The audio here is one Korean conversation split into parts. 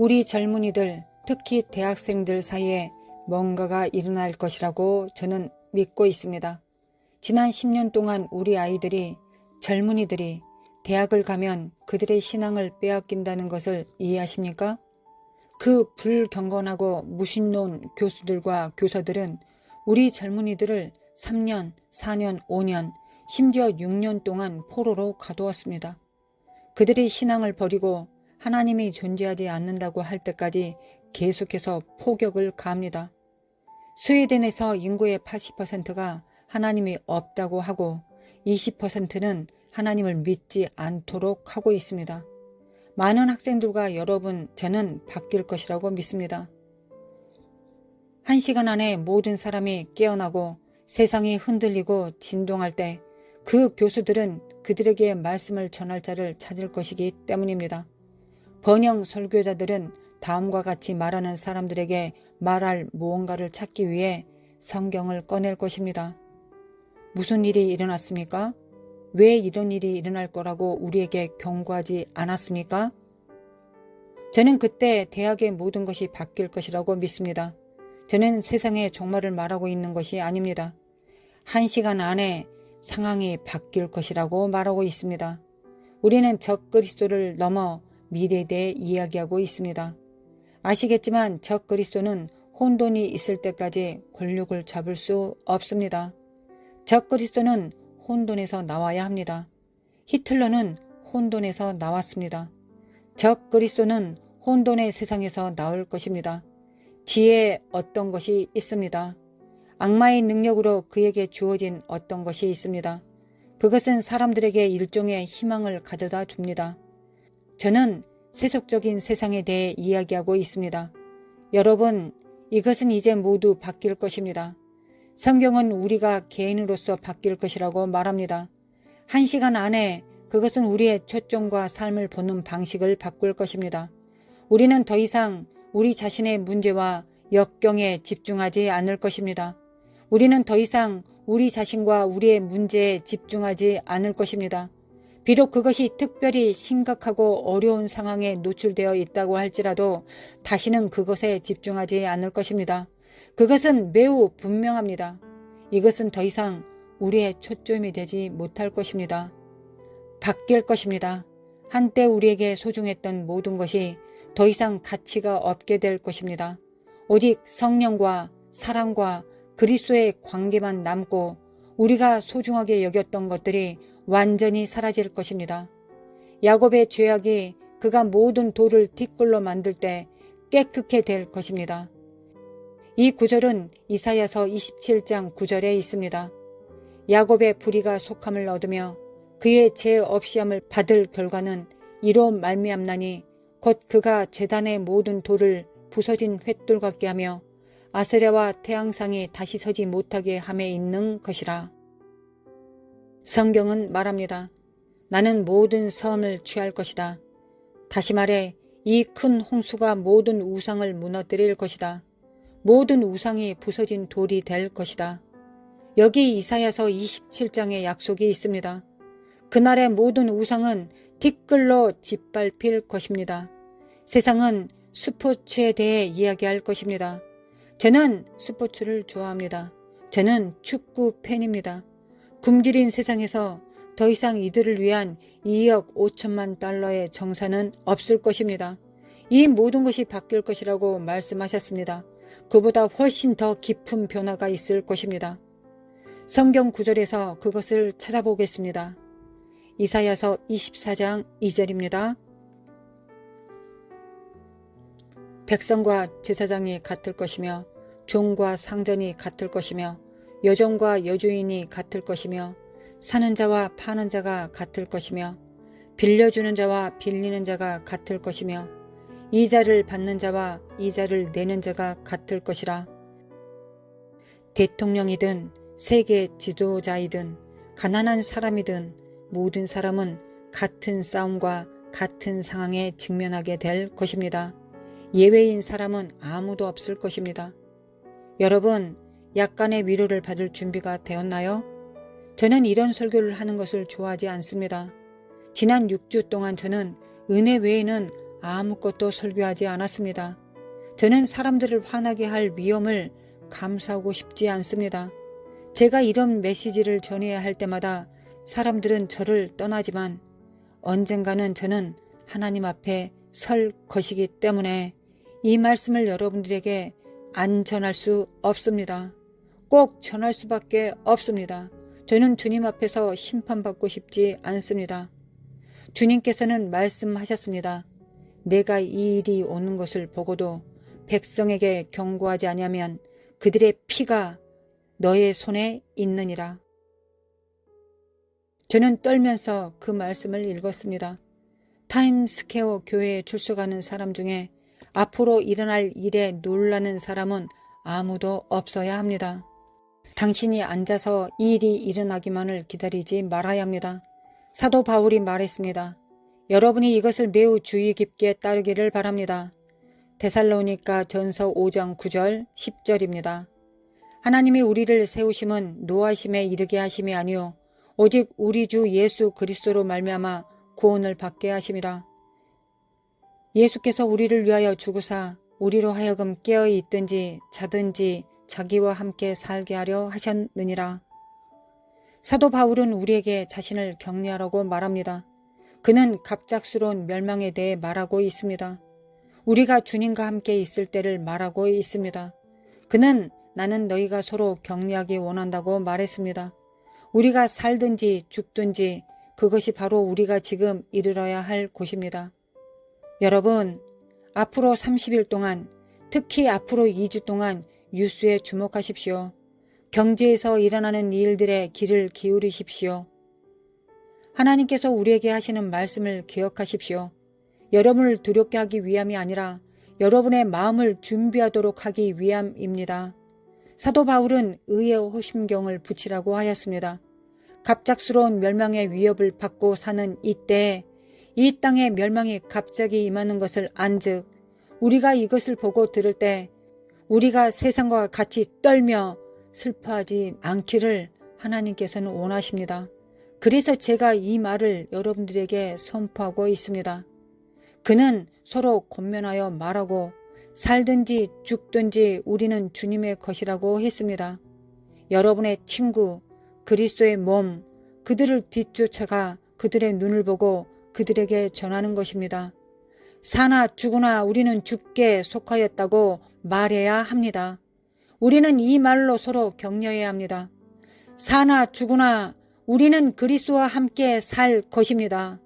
우리 젊은이들, 특히 대학생들 사이에 뭔가가 일어날 것이라고 저는 믿고 있습니다. 지난 10년 동안 우리 아이들이, 젊은이들이 대학을 가면 그들의 신앙을 빼앗긴다는 것을 이해하십니까? 그 불경건하고 무신론 교수들과 교사들은 우리 젊은이들을 3년, 4년, 5년, 심지어 6년 동안 포로로 가두었습니다. 그들이 신앙을 버리고 하나님이 존재하지 않는다고 할 때까지 계속해서 폭격을 가합니다. 스웨덴에서 인구의 80%가 하나님이 없다고 하고 20%는 하나님을 믿지 않도록 하고 있습니다. 많은 학생들과 여러분, 저는 바뀔 것이라고 믿습니다. 1시간 안에 모든 사람이 깨어나고 세상이 흔들리고 진동할 때 그 교수들은 그들에게 말씀을 전할 자를 찾을 것이기 때문입니다. 번영 설교자들은 다음과 같이 말하는 사람들에게 말할 무언가를 찾기 위해 성경을 꺼낼 것입니다. 무슨 일이 일어났습니까? 왜 이런 일이 일어날 거라고 우리에게 경고하지 않았습니까? 저는 그때 대학의 모든 것이 바뀔 것이라고 믿습니다. 저는 세상의 종말을 말하고 있는 것이 아닙니다. 1시간 안에 상황이 바뀔 것이라고 말하고 있습니다. 우리는 적그리스도를 넘어 미래에 대해 이야기하고 있습니다. 아시겠지만 적그리스도는 혼돈이 있을 때까지 권력을 잡을 수 없습니다. 적그리스도는 혼돈에서 나와야 합니다. 히틀러는 혼돈에서 나왔습니다. 적그리스도는 혼돈의 세상에서 나올 것입니다. 지혜에 어떤 것이 있습니다. 악마의 능력으로 그에게 주어진 어떤 것이 있습니다. 그것은 사람들에게 일종의 희망을 가져다 줍니다. 저는 세속적인 세상에 대해 이야기하고 있습니다. 여러분, 이것은 이제 모두 바뀔 것입니다. 성경은 우리가 개인으로서 바뀔 것이라고 말합니다. 1시간 안에 그것은 우리의 초점과 삶을 보는 방식을 바꿀 것입니다. 우리는 더 이상 우리 자신의 문제와 역경에 집중하지 않을 것입니다. 우리는 더 이상 우리 자신과 우리의 문제에 집중하지 않을 것입니다. 비록 그것이 특별히 심각하고 어려운 상황에 노출되어 있다고 할지라도 다시는 그것에 집중하지 않을 것입니다. 그것은 매우 분명합니다. 이것은 더 이상 우리의 초점이 되지 못할 것입니다. 바뀔 것입니다. 한때 우리에게 소중했던 모든 것이 더 이상 가치가 없게 될 것입니다. 오직 성령과 사랑과 그리스도의 관계만 남고 우리가 소중하게 여겼던 것들이 완전히 사라질 것입니다. 야곱의 죄악이 그가 모든 돌을 티끌로 만들 때 깨끗게 될 것입니다. 이 구절은 이사야서 27장 9절에 있습니다. 야곱의 불의가 속함을 얻으며 그의 죄 없이함을 받을 결과는 이로 말미암나니 곧 그가 제단의 모든 돌을 부서진 횃돌 같게 하며 아세라와 태양상이 다시 서지 못하게 함에 있는 것이라. 성경은 말합니다. 나는 모든 섬을 취할 것이다. 다시 말해 이 큰 홍수가 모든 우상을 무너뜨릴 것이다. 모든 우상이 부서진 돌이 될 것이다. 여기 이사야서 27장의 약속이 있습니다. 그날의 모든 우상은 티끌로 짓밟힐 것입니다. 세상은 스포츠에 대해 이야기할 것입니다. 저는 스포츠를 좋아합니다. 저는 축구 팬입니다. 굶주린 세상에서 더 이상 이들을 위한 2억 5천만 달러의 정산은 없을 것입니다. 이 모든 것이 바뀔 것이라고 말씀하셨습니다. 그보다 훨씬 더 깊은 변화가 있을 것입니다. 성경 구절에서 그것을 찾아보겠습니다. 이사야서 24장 2절입니다. 백성과 제사장이 같을 것이며 종과 상전이 같을 것이며 여종과 여주인이 같을 것이며 사는 자와 파는 자가 같을 것이며 빌려주는 자와 빌리는 자가 같을 것이며 이자를 받는 자와 이자를 내는 자가 같을 것이라. 대통령이든 세계 지도자이든 가난한 사람이든 모든 사람은 같은 싸움과 같은 상황에 직면하게 될 것입니다. 예외인 사람은 아무도 없을 것입니다. 여러분, 약간의 위로를 받을 준비가 되었나요? 저는 이런 설교를 하는 것을 좋아하지 않습니다. 지난 6주 동안 저는 은혜 외에는 아무것도 설교하지 않았습니다. 저는 사람들을 화나게 할 위험을 감수하고 싶지 않습니다. 제가 이런 메시지를 전해야 할 때마다 사람들은 저를 떠나지만 언젠가는 저는 하나님 앞에 설 것이기 때문에 이 말씀을 여러분들에게 안 전할 수 없습니다. 꼭 전할 수밖에 없습니다. 저는 주님 앞에서 심판받고 싶지 않습니다. 주님께서는 말씀하셨습니다. 내가 이 일이 오는 것을 보고도 백성에게 경고하지 아니하면 그들의 피가 너의 손에 있느니라. 저는 떨면서 그 말씀을 읽었습니다. 타임스퀘어 교회에 출석하는 사람 중에 앞으로 일어날 일에 놀라는 사람은 아무도 없어야 합니다. 당신이 앉아서 이 일이 일어나기만을 기다리지 말아야 합니다. 사도 바울이 말했습니다. 여러분이 이것을 매우 주의 깊게 따르기를 바랍니다. 데살로니가 전서 5장 9절 10절입니다. 하나님이 우리를 세우심은 노하심에 이르게 하심이 아니요 오직 우리 주 예수 그리스도로 말미암아 구원을 받게 하심이라. 예수께서 우리를 위하여 죽으사 우리로 하여금 깨어 있든지 자든지 자기와 함께 살게 하려 하셨느니라. 사도 바울은 우리에게 자신을 격려하라고 말합니다. 그는 갑작스러운 멸망에 대해 말하고 있습니다. 우리가 주님과 함께 있을 때를 말하고 있습니다. 그는 나는 너희가 서로 격려하기 원한다고 말했습니다. 우리가 살든지 죽든지 그것이 바로 우리가 지금 이르러야 할 곳입니다. 여러분, 앞으로 30일 동안, 특히 앞으로 2주 동안 뉴스에 주목하십시오. 경제에서 일어나는 일들의 귀를 기울이십시오. 하나님께서 우리에게 하시는 말씀을 기억하십시오. 여러분을 두렵게 하기 위함이 아니라 여러분의 마음을 준비하도록 하기 위함입니다. 사도 바울은 의의 호심경을 붙이라고 하였습니다. 갑작스러운 멸망의 위협을 받고 사는 이때에 이 땅의 멸망이 갑자기 임하는 것을 안즉 우리가 이것을 보고 들을 때 우리가 세상과 같이 떨며 슬퍼하지 않기를 하나님께서는 원하십니다. 그래서 제가 이 말을 여러분들에게 선포하고 있습니다. 그는 서로 권면하여 말하고 살든지 죽든지 우리는 주님의 것이라고 했습니다. 여러분의 친구, 그리스도의 몸, 그들을 뒤쫓아가 그들의 눈을 보고 그들에게 전하는 것입니다. 사나 죽으나 우리는 주께 속하였다고 말해야 합니다. 우리는 이 말로 서로 격려해야 합니다. 사나 죽으나 우리는 그리스도와 함께 살 것입니다.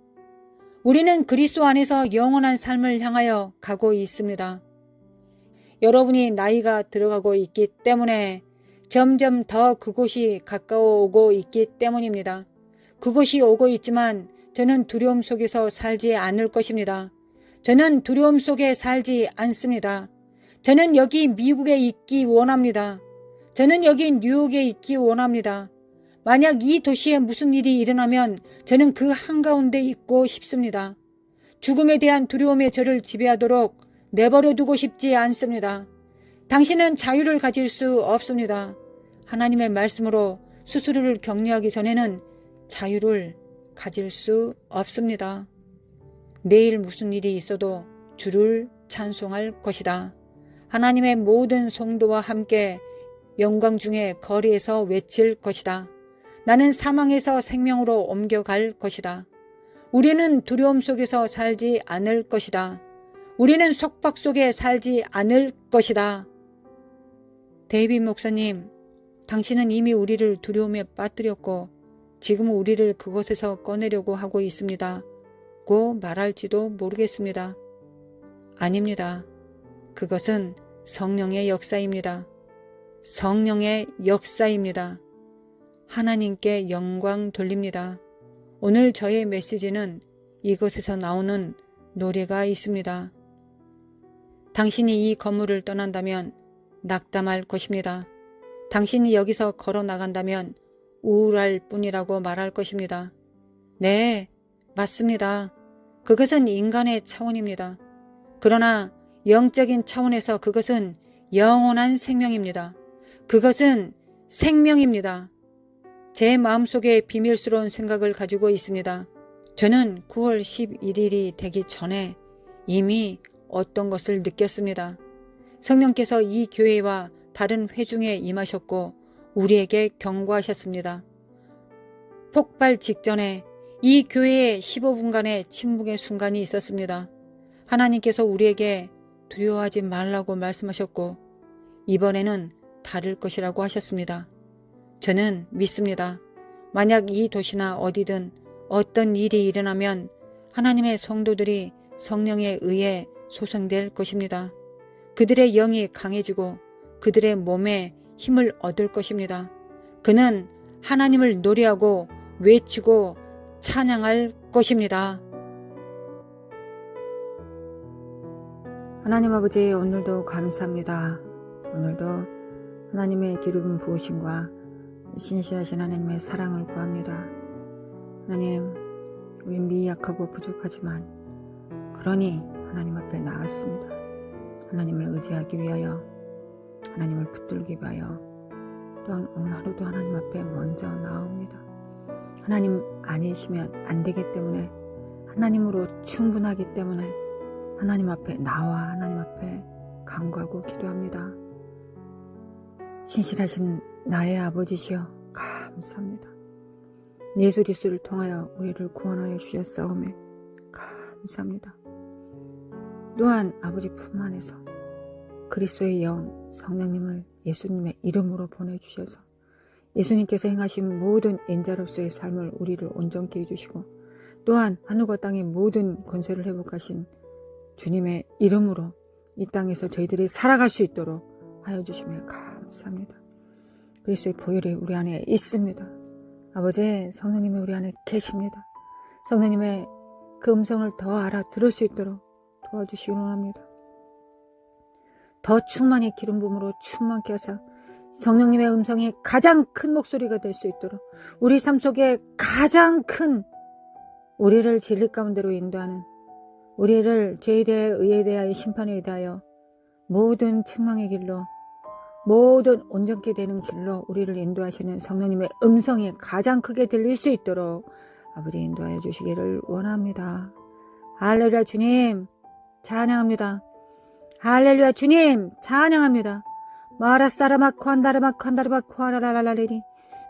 우리는 그리스도 안에서 영원한 삶을 향하여 가고 있습니다. 여러분이 나이가 들어가고 있기 때문에 점점 더 그곳이 가까워 오고 있기 때문입니다. 그곳이 오고 있지만 저는 두려움 속에서 살지 않을 것입니다. 저는 두려움 속에 살지 않습니다. 저는 여기 미국에 있기 원합니다. 저는 여기 뉴욕에 있기 원합니다. 만약 이 도시에 무슨 일이 일어나면 저는 그 한가운데 있고 싶습니다. 죽음에 대한 두려움에 저를 지배하도록 내버려 두고 싶지 않습니다. 당신은 자유를 가질 수 없습니다. 하나님의 말씀으로 스스로를 격려하기 전에는 자유를 가질 수 없습니다. 내일 무슨 일이 있어도 주를 찬송할 것이다. 하나님의 모든 성도와 함께 영광 중에 거리에서 외칠 것이다. 나는 사망에서 생명으로 옮겨갈 것이다. 우리는 두려움 속에서 살지 않을 것이다. 우리는 속박 속에 살지 않을 것이다. 데이빗 목사님, 당신은 이미 우리를 두려움에 빠뜨렸고 지금 우리를 그곳에서 꺼내려고 하고 있습니다. 고 말할지도 모르겠습니다. 아닙니다. 그것은 성령의 역사입니다. 성령의 역사입니다. 하나님께 영광 돌립니다. 오늘 저의 메시지는 이곳에서 나오는 노래가 있습니다. 당신이 이 건물을 떠난다면 낙담할 것입니다. 당신이 여기서 걸어 나간다면 우울할 뿐이라고 말할 것입니다. 네, 맞습니다. 그것은 인간의 차원입니다. 그러나 영적인 차원에서 그것은 영원한 생명입니다. 그것은 생명입니다. 제 마음속에 비밀스러운 생각을 가지고 있습니다. 저는 9월 11일이 되기 전에 이미 어떤 것을 느꼈습니다. 성령께서 이 교회와 다른 회중에 임하셨고 우리에게 경고하셨습니다. 폭발 직전에 이 교회에 15분간의 침묵의 순간이 있었습니다. 하나님께서 우리에게 두려워하지 말라고 말씀하셨고 이번에는 다를 것이라고 하셨습니다. 저는 믿습니다. 만약 이 도시나 어디든 어떤 일이 일어나면 하나님의 성도들이 성령에 의해 소생될 것입니다. 그들의 영이 강해지고 그들의 몸에 힘을 얻을 것입니다. 그는 하나님을 노래하고 외치고 찬양할 것입니다. 하나님 아버지, 오늘도 감사합니다. 오늘도 하나님의 기름 부으심과 신실하신 하나님의 사랑을 구합니다. 하나님, 우리 미약하고 부족하지만 그러니 하나님 앞에 나왔습니다. 하나님을 의지하기 위하여, 하나님을 붙들기 위하여, 또한 오늘 하루도 하나님 앞에 먼저 나옵니다. 하나님 아니시면 안 되기 때문에, 하나님으로 충분하기 때문에 하나님 앞에 나와 하나님 앞에 간구하고 기도합니다. 신실하신 나의 아버지시여 감사합니다. 예수 그리스도를 통하여 우리를 구원하여 주셨사오매 감사합니다. 또한 아버지 품 안에서 그리스도의 영 성령님을 예수님의 이름으로 보내주셔서 예수님께서 행하신 모든 인자로서의 삶을 우리를 온전케 해주시고 또한 하늘과 땅의 모든 권세를 회복하신 주님의 이름으로 이 땅에서 저희들이 살아갈 수 있도록 하여 주시며 감사합니다. 그리스도의 보혈이 우리 안에 있습니다. 아버지, 성령님이 우리 안에 계십니다. 성령님의 그 음성을 더 알아들을 수 있도록 도와주시기 원합니다. 더 충만히 기름 부음으로 충만케 하사 성령님의 음성이 가장 큰 목소리가 될 수 있도록 우리 삶 속에 가장 큰 우리를 진리 가운데로 인도하는, 우리를 죄에 대해 의에 대하여 심판에 대하여 모든 책망의 길로, 모든 온전케 되는 길로 우리를 인도하시는 성령님의 음성이 가장 크게 들릴 수 있도록 아버지 인도하여 주시기를 원합니다. 할렐루야. 주님 찬양합니다. 할렐루야. 주님 찬양합니다. 마라사라마 콘다라마 콘다라마 코아라라라라리니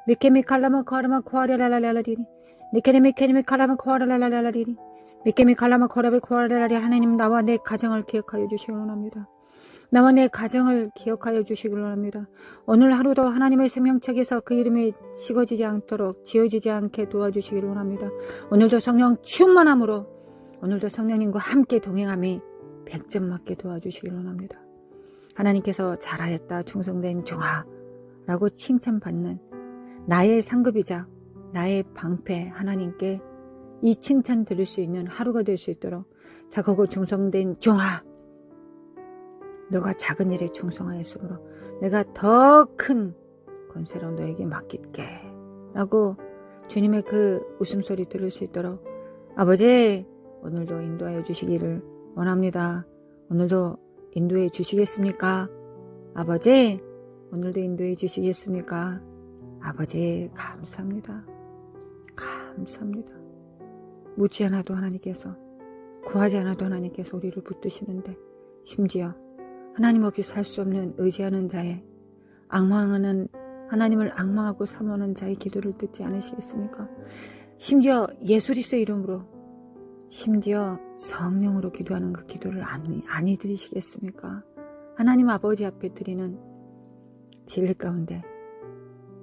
미케미 칼라마 코아라마 코아라라라라리니 니케미 칼라마 코아라라라라리니 미케미 칼라마 코아라베 코아라라리. 하나님, 나와 내 가정을 기억하여 주시기 원합니다. 나와 내 가정을 기억하여 주시길 원합니다. 오늘 하루도 하나님의 생명책에서 그 이름이 식어지지 않도록 지어지지 않게 도와주시길 원합니다. 오늘도 성령 충만함으로, 오늘도 성령님과 함께 동행함이 100점 맞게 도와주시길 원합니다. 하나님께서 잘하였다 충성된 종아라고 칭찬받는 나의 상급이자 나의 방패 하나님께 이 칭찬 들을 수 있는 하루가 될 수 있도록 자고고 충성된 종아, 너가 작은 일에 충성하였으므로 내가 더 큰 권세로 너에게 맡길게 라고 주님의 그 웃음소리 들을 수 있도록 아버지, 오늘도 인도하여 주시기를 원합니다. 오늘도 인도해 주시겠습니까? 아버지, 오늘도 인도해 주시겠습니까? 아버지, 감사합니다. 감사합니다. 묻지 않아도 하나님께서, 구하지 않아도 하나님께서 우리를 붙드시는데, 심지어 하나님 없이 살 수 없는 의지하는 자의, 악망하는, 하나님을 악망하고 사모하는 자의 기도를 듣지 않으시겠습니까? 심지어 예수 그리스도의 이름으로, 심지어 성령으로 기도하는 그 기도를 아니 들으시겠습니까? 하나님 아버지 앞에 드리는 진리 가운데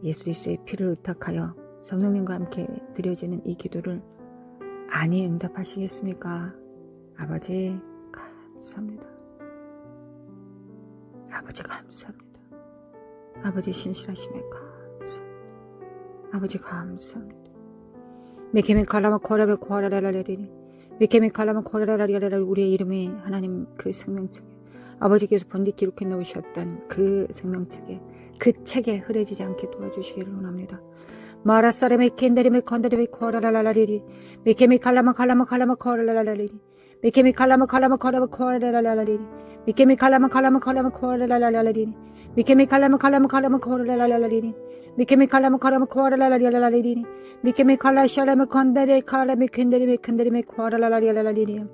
예수 그리스도의 피를 의탁하여 성령님과 함께 드려지는 이 기도를 아니 응답하시겠습니까? 아버지 감사합니다. 아버지 감사합니다. 아버지 신실하심에 감사합니다. 아버지 감사합니다. 미케미 칼라마 코라베 코라라라라리니 미케미 칼라마 코라라라라라. 우리의 이름이 하나님 그 생명책에, 아버지께서 번디 기록해 놓으셨던 그 생명책에, 그 책에 흐려지지 않게 도와주시기를 원합니다. 마라사레메 켄데리메 컨데리메 코라라라라리리 미케미 칼라마 코라라라라리리 미케미 칼라마 칼라마 칼라마 코라라라라리 미케미 칼라마 칼라마 칼라마 코라라라라리 미케미 칼라마 칼라마 칼라마 코라라라라리 미케미 칼라마 칼라마 코라라라라리 미케미 칼라 샤라마 콘다레 칼라미 킨데리미 킨데리미 코라라라라리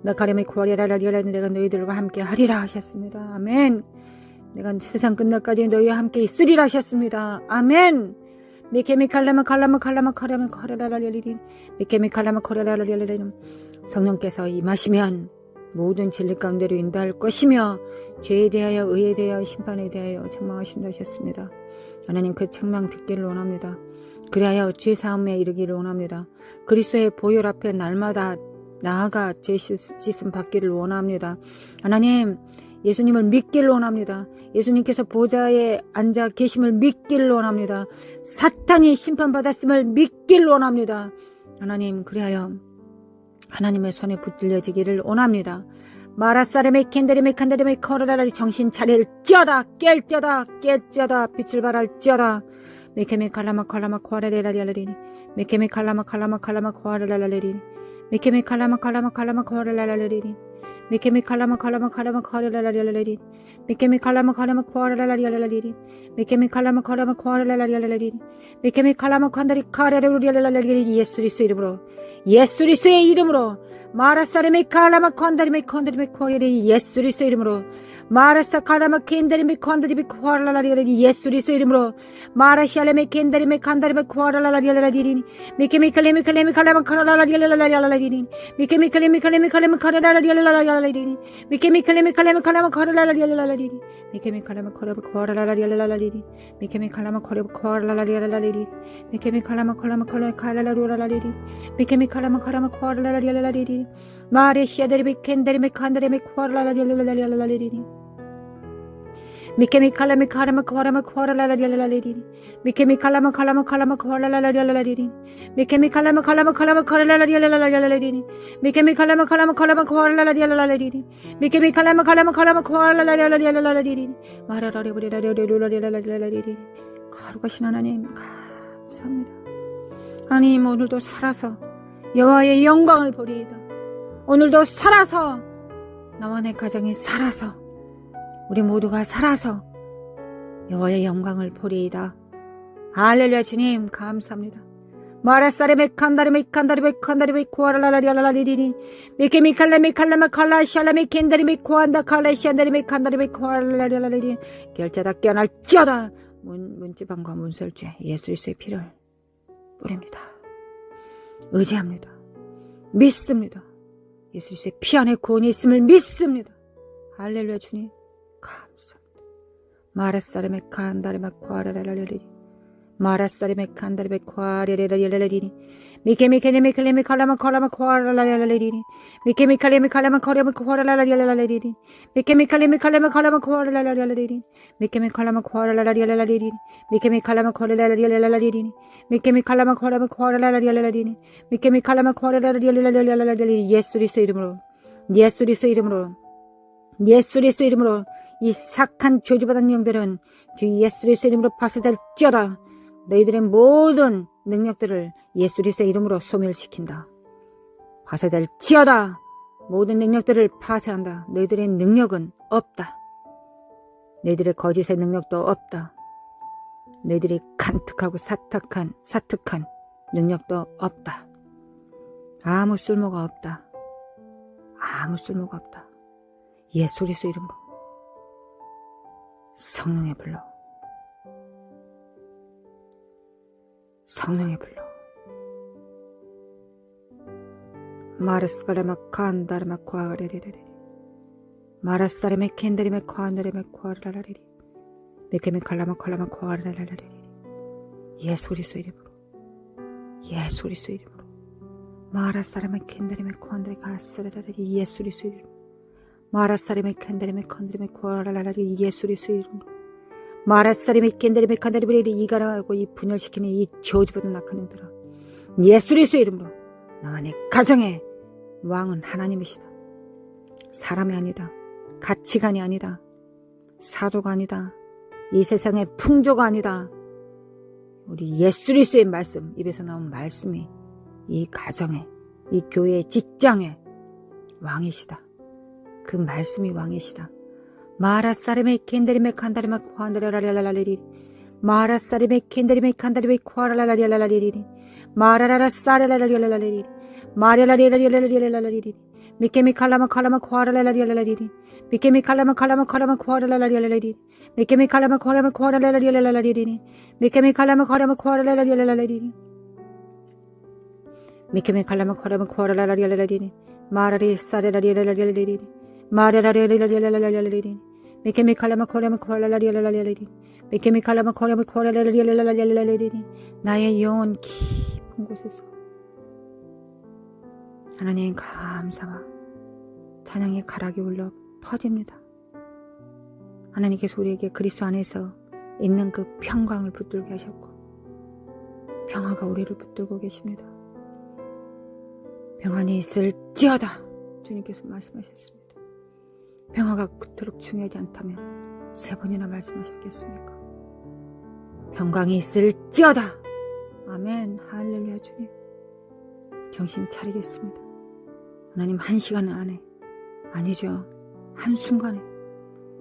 나카레미 코라라라라리 내가 너희들과 함께 하리라 하셨습니다. 아멘. 내가 세상 끝날까지 너희와 함께 있으리라 하셨습니다. 아멘. 미케미 칼라마 칼라마 칼라마 칼라마 코라라라라리 미케미 칼라마 코라라라라리 성령께서 임하시면 모든 진리 가운데로 인도할 것이며 죄에 대하여 의에 대하여 심판에 대하여 책망하신다 하셨습니다. 하나님 그 책망 듣기를 원합니다. 그리하여 죄 사함에 이르기를 원합니다. 그리스도의 보혈 앞에 날마다 나아가 죄 씻음 받기를 원합니다. 하나님 예수님을 믿기를 원합니다. 예수님께서 보좌에 앉아 계심을 믿기를 원합니다. 사탄이 심판받았음을 믿기를 원합니다. 하나님 그리하여 하나님의 손에 붙들려지기를 원합니다. 마라사레메 캔데리메 칸데리메 코라라리 정신 차릴지어다 깰지어다 빛을 발할지어다 메케메 칼라마 칼라마 코아라레라리라리 메케메 칼라마 칼라마 칼라마 코아라라라리 메케메 칼라마 칼라마 칼라마 코아라라라리 메케메 칼라마 칼라마 칼라마 코아라라라리 메케메 칼라마 칼라마 코아라라라리 메케메 칼라마 칼라마 코아라라라리 메케메 칼라마 칸다리 카레르리라라리 예수 그리스도 이름으로 예수 그리스도의 이름으로 마라사레메 칼라마 콘다리메 콘다리메 코레리 예수 그리스도 이름으로 마라사 칼라마 켄다리메 콘다리메 코라라라리 예수 그리스도 이름으로 마라샤레메 켄다리메 칸다리메 코라라라리 미케메 칼레메 칼레메 칼라마 카라라라리 미케메 칼레메 칼레메 칼라마 카라라라리 미케메 칼레메 칼레메 칼라마 카라라라리 미케메 칼라마 코라바 코라라라리 미케메 칼라마 코라바 코라라라리 미케메 칼라마 칼라마 카라라라리 미케메 칼라마 칼라마 코라라라리 마레시아데리메 켄다리메 칸다리메 코라라라리 미케미 칼라미 카라마 코라마 코라라라라라리 미케미 칼라마 칼라마 칼라마 코라라라라라리 미케미 칼라마 칼라마 칼라마 코라라라라라리 미케미 칼라마 칼라마 칼라마 코라라라라라리 미케미 칼라마 칼라마 칼라마 코라라라라라리 마라라리라리라리라리라리 거룩하신 하나님 감사합니다. 하나님 오늘도 살아서 여호와의 영광을 보리이다. 오늘도 살아서 나와 내 가정이 살아서 우리 모두가 살아서 여호와의 영광을 보리이다. 할렐루야. 주님 감사합니다. 마라사레메 칸다리메 칸다리메 칸다리메 코아라라라라리리 미케미 칼라메 칼라마 칼라 샬라메 켄다리메 코안다 칼라 샨다리메 칸다리메 코아라라라라리리 결자다 깨어날지어다. 문지방과 문설주에 예수 그리스도의 피를 뿌립니다. 의지합니다. 믿습니다. 예수 그리스도의 피 안에 구원이 있음을 믿습니다. 할렐루야. 주님 감사합니다. 마라사레메 칸다리메 코아라라라리리 마라사레메 칸다리메 코아라라라라리리 미케미케레메 클레메 칼라마 칼라마 코아라라라리리 미케미칼레메 칼라마 코라마 코아라라라라리리 미케미칼레메 칼라마 칼라마 코아라라라리리 미케미칼라마 코아라라라리리 미케미칼라마 코아라라라리리 미케미칼라마 코라마 코아라라라리리 미케미칼라마 코아라라라리리 예수 그리스도 이름으로 예수 그리스도 이름으로 예수 그리스도 이름으로 이 sak한 저주받은 영들은 주 예수 그리스도 이름으로 파쇄될지어다. 너희들의 모든 능력들을 예수 그리스도의 이름으로 소멸시킨다. 파쇄될지어다. 모든 능력들을 파쇄한다. 너희들의 능력은 없다. 너희들의 거짓의 능력도 없다. 너희들이 간특하고 사특한 능력도 없다. 아무 쓸모가 없다. 아무 쓸모가 없다. 예수 그리스도 이름으로 성령의 불로 성령의 불로 마르스가레마 칸다르마 코아레레레레 마라사레메 켄데리메 코아레레메 코아라라리리 메케메 칼라마 칼라마 코아라라라리리 예수 그리스도 이름으로 예수 그리스도 이름으로 마라사레메 켄데리메 코아레레 가스라라리리 예수 그리스도 이름으로 마라사레메 캔데리메 컨데리메 코아라라리 예수 그리스도 이름으로 마라사레메 캔데리메 칸데리메 이가라고 이 분열시키는 이 저주받은 악한 놈들아 예수 그리스도 이름으로 나와 내 가정의 왕은 하나님이시다. 사람이 아니다. 가치관이 아니다. 사조가 아니다. 이 세상의 풍조가 아니다. 우리 예수 그리스도의 말씀 입에서 나온 말씀이 이 가정에 이 교회의 직장에 왕이시다. 그 말씀이 왕이시다. 마라사르메 켄데리메 칸다리마 쿠안다라라라라리리 마라사르메 켄데리메 칸다리메 쿠아라라라라라리리 마라라라사라라라라리리 마라라라라라라리리 미케미 칼라마 칼라마 쿠아라라라라리리 미케미 칼라마 칼라마 칼라마 쿠아라라라라리리 미케미 칼라마 칼라마 쿠아라라라라리리 미케미 칼라마 칼라마 쿠아라라라라리리 미케미 칼라마 칼라마 쿠아라라라라리리 마라리 사라라라라라리리 마라라라라라라리리 미케미 칼라마 칼라마 쿠아라라라라리리 미케미 칼라마 칼라마 쿠아라라라라리리 나의 영혼 깊은 곳에서 하나님 감사와 찬양의 가락이 울려 퍼집니다. 하나님께서 우리에게 그리스도 안에서 있는 그 평강을 붙들게 하셨고 평화가 우리를 붙들고 계십니다. 평안이 있을지어다 주님께서 말씀하셨습니다. 평화가 그토록 중요하지 않다면 3번이나 말씀하셨겠습니까? 평강이 있을지어다. 아멘. 할렐루야. 주님 정신 차리겠습니다. 하나님 1시간 안에 아니죠.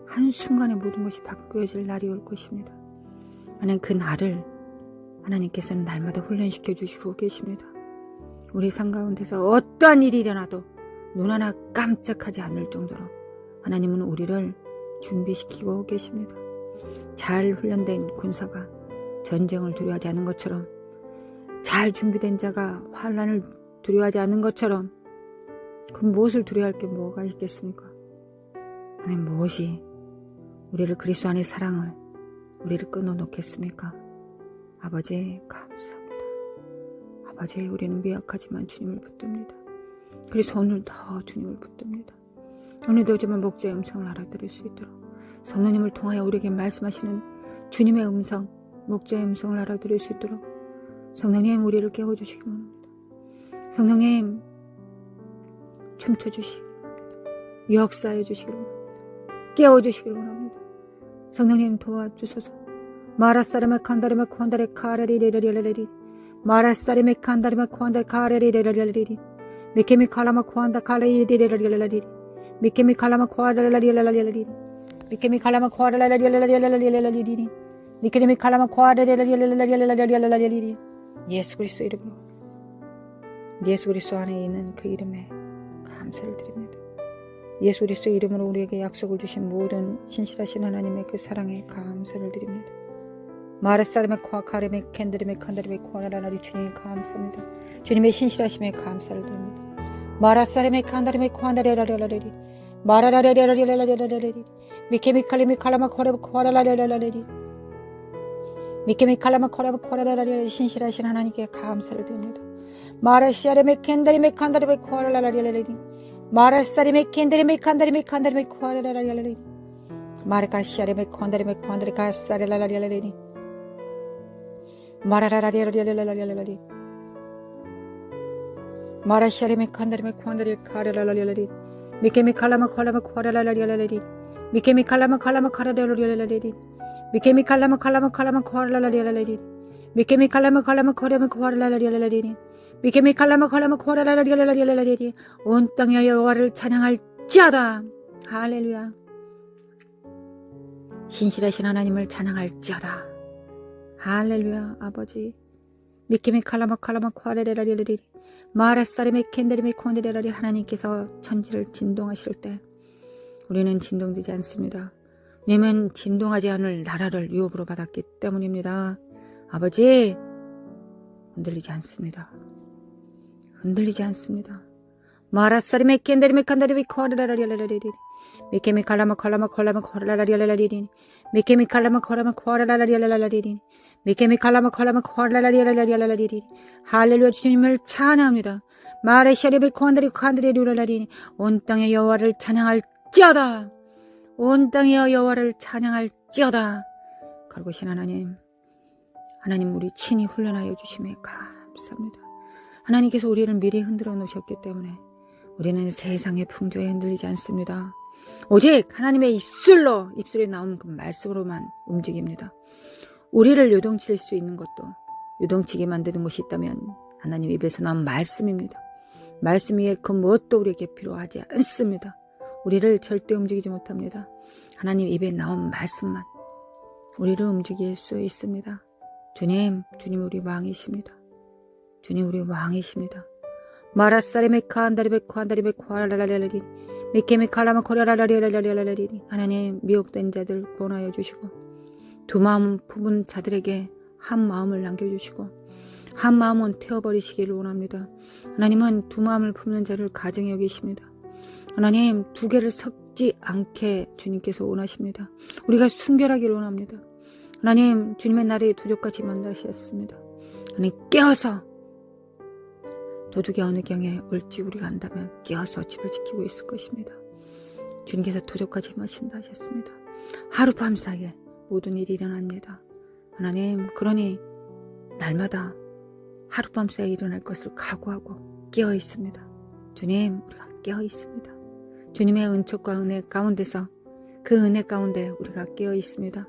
한순간에 모든 것이 바뀌어질 날이 올 것입니다. 하나님 그 날을 하나님께서는 날마다 훈련시켜 주시고 계십니다. 우리 삶 가운데서 어떠한 일이 일어나도 눈 하나 깜짝하지 않을 정도로 하나님은 우리를 준비시키고 계십니다. 잘 훈련된 군사가 전쟁을 두려워하지 않는 것처럼 잘 준비된 자가 환난을 두려워하지 않는 것처럼 그 무엇을 두려워할 게 뭐가 있겠습니까? 하나님 무엇이 우리를 그리스도 안의 사랑을 우리를 끊어놓겠습니까? 아버지 감사합니다. 아버지 우리는 미약하지만 주님을 붙듭니다. 그래서 오늘도 주님을 붙듭니다. 오늘도 정말 목자의 음성을 알아들을 수 있도록 성령님을 통하여 우리에게 말씀하시는 주님의 음성, 목자의 음성을 알아들을 수 있도록 성령님 우리를 깨워주시기 바랍니다. 성령님 춤춰주시기 바랍니다. 역사해 주시기 바랍니다. 깨워주시기 바랍니다. 성령님 도와주소서. 마라사르메 칸다르메 콘다레 카레리레레레레리 마라사르메 칸다르메 콘다레 카레리레레레리 미케미 칼라마 콘다 카레리레레레레리 미케미 칼라마 콘다레레레레레리 미케미 칼라마 콘다레레레레레리 미케미 칼라마 콘다레레레레레리 예수 그리스도 이름으로 예수 그리스도 안에 있는 그 이름에 감사를 드립니다. 예수 그리스도 이름으로 우리에게 약속을 주신 모든 신실하신 하나님의 그 사랑에 감사를 드립니다. 마르사르메 코아카레메 캔드르메 칸다르메 코아라라리 주님 감사합니다. 주님의 신실하심에 감사를 드립니다. 마라사르메 칸다르메 코아라라라라리 마라라라라라라라라리 미케미 칼레미 칼라마 코레브 코아라라라라리 미케미 칼라마 코레브 코아라라라리 신실하신 하나님께 감사를 드립니다. 마라시아레메 캔다르메 칸다르메 코아라라라라리 마라사리메 캔다르메 칸다르메 칸다르메 코아라라라라리 마르카시아레메 콘다르메 콘다르카사라라라라리 마라라라라라라라라리 마라시아레메 칸다르메 콘다르카라라라라리 미케미 칼라마 콜라마 코아라라라라리 미케미 칼라마 칼라마 카라라라라리 미케미 칼라마 칼라마 칼라마 코아라라라라리 미케미 칼라마 칼라마 코라마 코아라라라라리 미케미 칼라마 칼라마 코아라라라라라리 온 땅의 여호와를 찬양할지어다. 할렐루야. 신실하신 하나님을 찬양할지어다. 할렐루야. 아버지 미케미 칼라마 칼라마 코아레레라리레리 마라사리메 캔데리메 콘데레라리 하나님께서 천지를 진동하실 때 우리는 진동되지 않습니다. 왜냐하면 진동하지 않을 나라를 유업으로 받았기 때문입니다. 아버지 흔들리지 않습니다. 흔들리지 않습니다. 마라사리메 캔데리메 칸데리메 코아레레라리레리 미케미 칼라마 칼라마 콜라마 코라라라리라리리 미케미 칼라마 콜라마 코라라라리라리리 미케미 칼라마 콜라마 코라라라리라리리 할렐루야. 주님을 찬양합니다. 마레샤리베 콘다리 칸드리루라라리 온 땅의 여호와를 찬양할지어다. 온 땅의 여호와를 찬양할지어다. 거룩하신 하나님 우리 친히 훈련하여 주심에 감사합니다. 하나님께서 우리를 미리 흔들어 놓으셨기 때문에 우리는 세상의 풍조에 흔들리지 않습니다. 오직 하나님의 입술에 나온 그 말씀으로만 움직입니다. 우리를 요동칠 수 있는 것도 요동치게 만드는 것이 있다면 하나님 입에서 나온 말씀입니다. 말씀 위에 그 무엇도 우리에게 필요하지 않습니다. 우리를 절대 움직이지 못합니다. 하나님 입에 나온 말씀만 우리를 움직일 수 있습니다. 주님 우리 왕이십니다. 주님 우리 왕이십니다. 마라사리메카 안다리베코 안다리베코 알라라라리 미케미칼라마 코라라라리라라라리 하나님 미혹된 자들 구원하여 주시고 두 마음 품은 자들에게 한 마음을 남겨주시고 한 마음은 태워버리시기를 원합니다. 하나님은 두 마음을 품는 자를 가정히 여기십니다. 하나님 두 개를 섞지 않게 주님께서 원하십니다. 우리가 순결하기를 원합니다. 하나님 주님의 날이 도적같이 만나셨습니다. 하나님 깨어서 도둑이 어느 경에 올지 우리가 안다면 깨어서 집을 지키고 있을 것입니다. 주님께서 도적같이 마신다 하셨습니다. 하룻밤 사이에 모든 일이 일어납니다. 하나님 그러니 날마다 하룻밤 사이에 일어날 것을 각오하고 깨어 있습니다. 주님 우리가 깨어 있습니다. 주님의 은총과 은혜 가운데서 그 은혜 가운데 우리가 깨어 있습니다.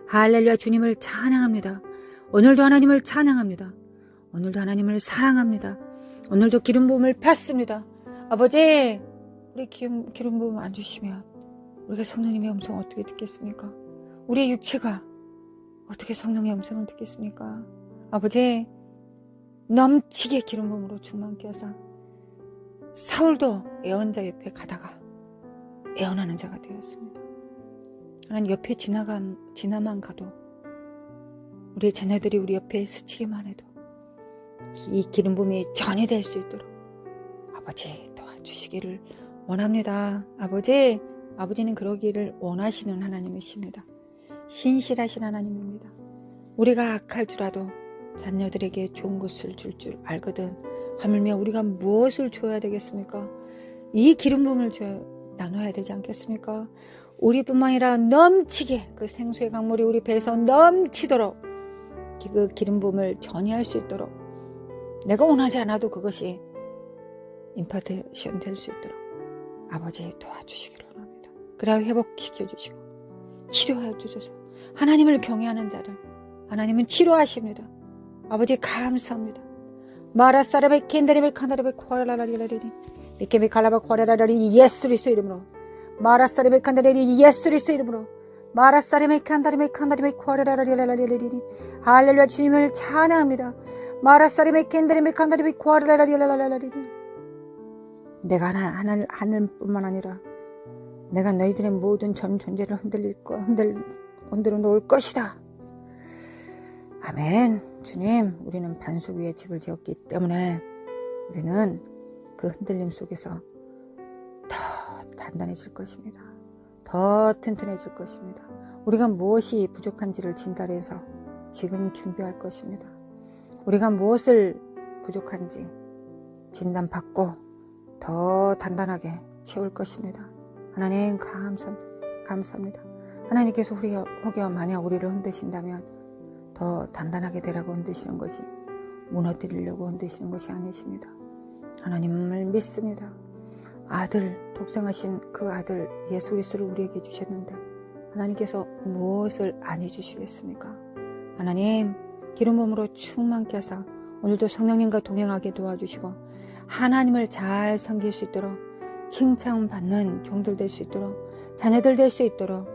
할렐루야 주님을 찬양합니다. 오늘도 하나님을 찬양합니다. 오늘도 하나님을 사랑합니다. 오늘도 기름 부음을 받습니다. 아버지 우리 기름 부음 안 주시면 우리가 성령님의 음성 어떻게 듣겠습니까? 우리의 육체가 어떻게 성령의 음성을 듣겠습니까? 아버지 넘치게 기름 부음으로 충만케 하사 사울도 애언자 옆에 가다가 애언하는 자가 되었습니다. 하나님 옆에 지나만 가도 우리의 자녀들이 우리 옆에 스치기만 해도 이 기름 부음이 전이 될 수 있도록 아버지 도와주시기를 원합니다. 아버지는 그러기를 원하시는 하나님이십니다. 신실하신 하나님입니다. 우리가 악할 줄라도 자녀들에게 좋은 것을 줄 알거든. 하물며 우리가 무엇을 줘야 되겠습니까? 이 기름 부음을 나눠야 되지 않겠습니까? 우리뿐만 아니라 넘치게 그 생수의 강물이 우리 배에서 넘치도록 그 기름 부음을 전이할 수 있도록 내가 원하지 않아도 그것이 임파테이션 될 수 있도록 아버지 도와주시기를 원합니다. 그래야 회복시켜 주시고 치료하여 주셔서 하나님을 경외하는 자를 하나님은 치료하십니다. 아버지 감사합니다. 마라사라베 켄데레베 칸다레베 코라라라리라리리 미케베 칼라바 코라라라리 예수 그리스도 이름으로 마라사레베 칸다레리 예수 그리스도 이름으로 마라사레메 칸다레메 칸다레메 코라라라리라리리 할렐루야 주님을 찬양합니다. 마라사레메 켄데레메 칸다레메 코라라라리라리리 내가 하늘뿐만 아니라 내가 너희들의 모든 전 존재를 흔들어 놓을 것이다. 아멘. 주님, 우리는 반석 위에 집을 지었기 때문에 우리는 그 흔들림 속에서 더 단단해질 것입니다. 더 튼튼해질 것입니다. 우리가 무엇이 부족한지를 진단해서 지금 준비할 것입니다. 우리가 무엇을 부족한지 진단받고 더 단단하게 채울 것입니다. 하나님 감사합니다. 하나님께서 혹여 만약 우리를 흔드신다면 더 단단하게 되라고 흔드시는 것이 무너뜨리려고 흔드시는 것이 아니십니다. 하나님을 믿습니다. 독생하신 그 아들 예수 그리스도를 우리에게 주셨는데 하나님께서 무엇을 안 해주시겠습니까? 하나님 기름 부음으로 충만케 하사 오늘도 성령님과 동행하게 도와주시고 하나님을 잘 섬길 수 있도록 칭찬받는 종들 될 수 있도록 자녀들 될 수 있도록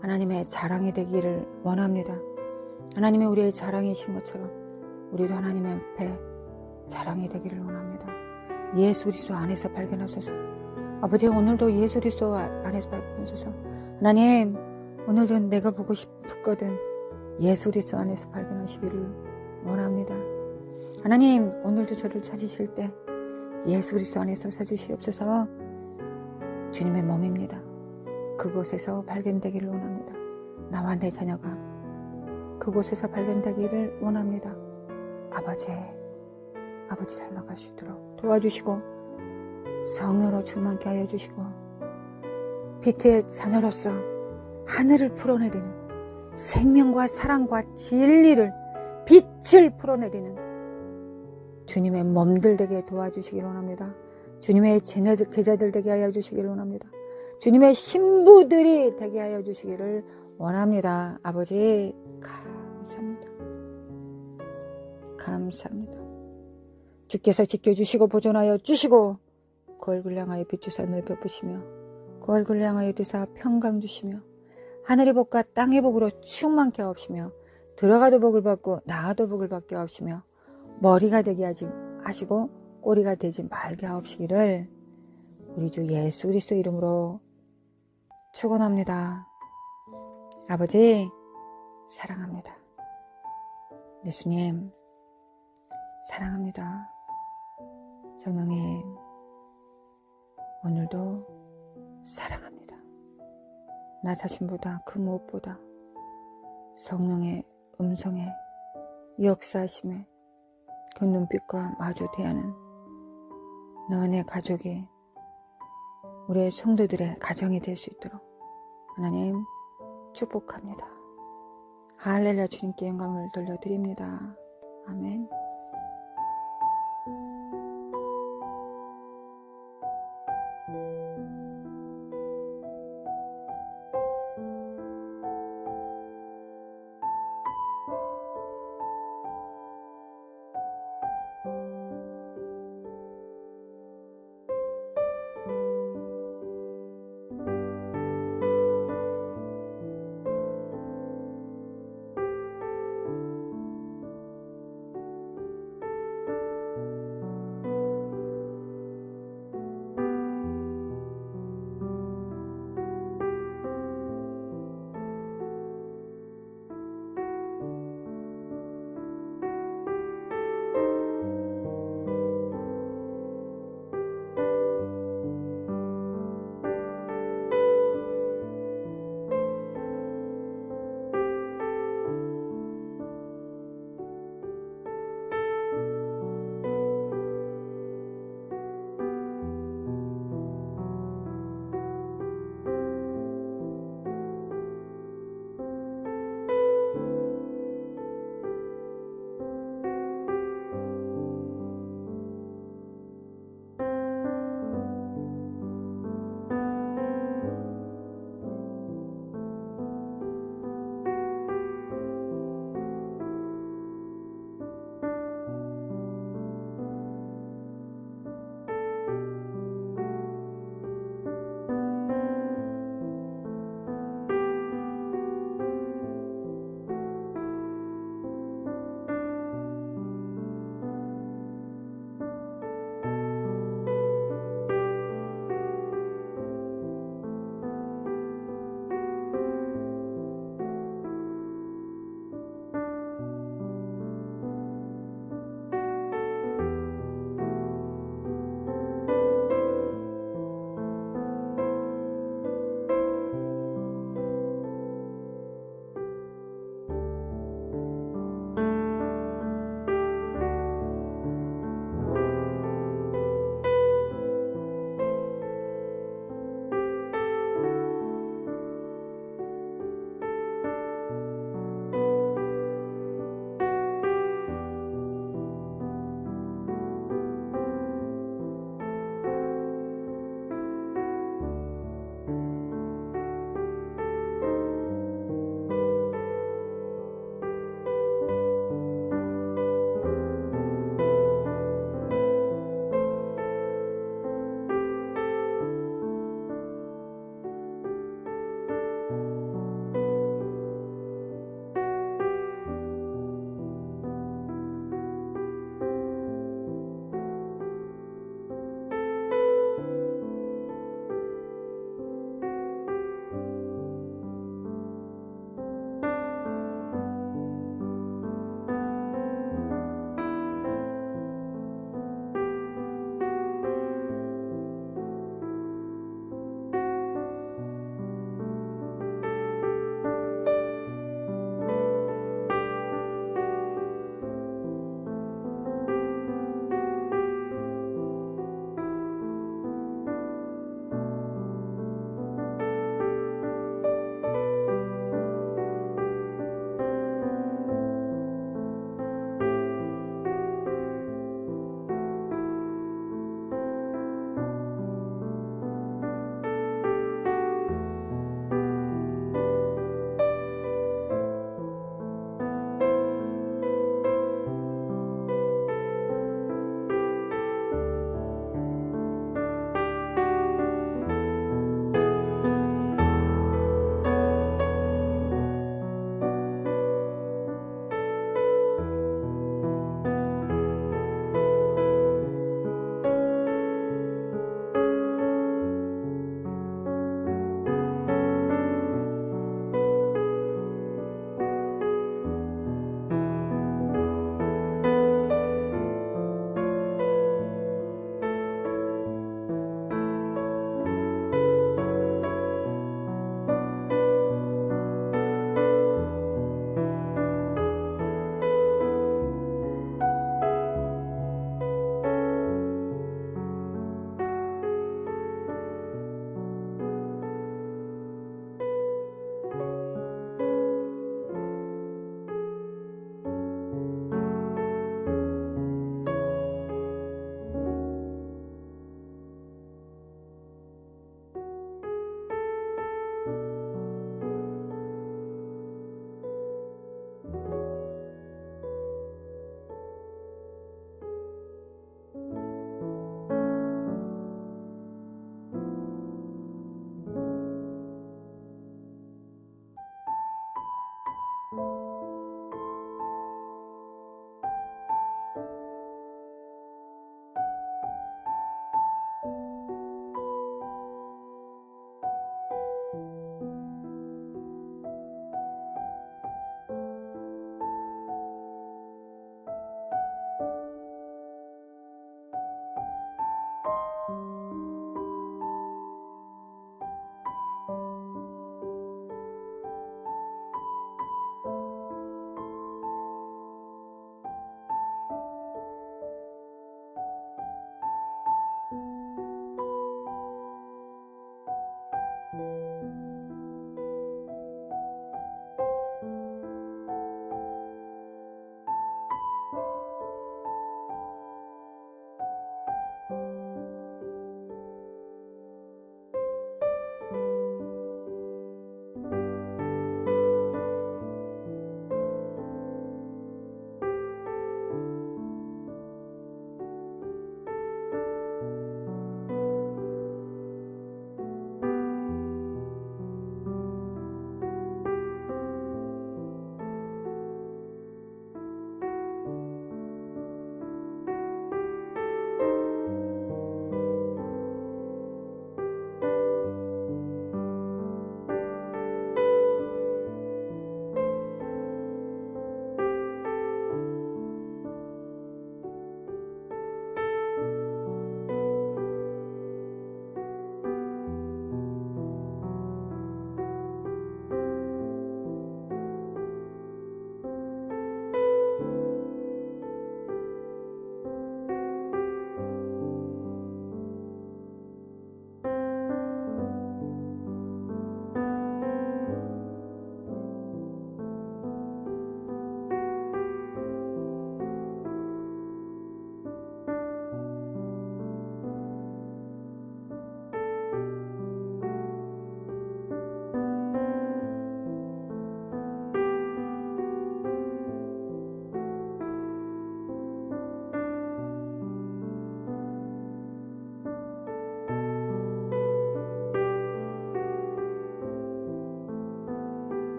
하나님의 자랑이 되기를 원합니다. 하나님이 우리의 자랑이신 것처럼 우리도 하나님의 앞에 자랑이 되기를 원합니다. 예수 그리스도 안에서 발견하소서. 아버지 오늘도 예수 그리스도 안에서 발견하소서. 하나님 오늘도 내가 보고 싶거든 예수 그리스도 안에서 발견하시기를 원합니다. 하나님 오늘도 저를 찾으실 때 예수 그리스도 안에서 찾으시옵소서. 주님의 몸입니다. 그곳에서 발견되기를 원합니다. 나와 내 자녀가 그곳에서 발견되기를 원합니다. 아버지 닮아갈 수 있도록 도와주시고 성령으로 충만케 하여 주시고 빛의 자녀로서 하늘을 풀어내리는 생명과 사랑과 진리를 빛을 풀어내리는 주님의 몸들 되게 도와주시기를 원합니다. 주님의 제자들 되게 하여 주시기를 원합니다. 주님의 신부들이 되게 하여 주시기를 원합니다. 아버지 감사합니다. 주께서 지켜주시고 보존하여 주시고 그 얼굴 향하여 비추사 넓혀 보시며 그 얼굴 향하여 드사 평강 주시며 하늘의 복과 땅의 복으로 충만케 하옵시며 들어가도 복을 받고 나가도 복을 받게 하옵시며 머리가 되게 하시고 꼬리가 되지 말게 하옵시기를 우리 주 예수 그리스도 이름으로 축원합니다. 아버지 사랑합니다. 예수님 사랑합니다. 성령님 오늘도 사랑합니다. 나 자신보다 그 무엇보다 성령의 음성에 역사하심에 그 눈빛과 마주 대하는 너와 내 가족이 우리의 성도들의 가정이 될 수 있도록 하나님 축복합니다. 할렐루야. 주님께 영광을 돌려드립니다. 아멘. 감사합니다.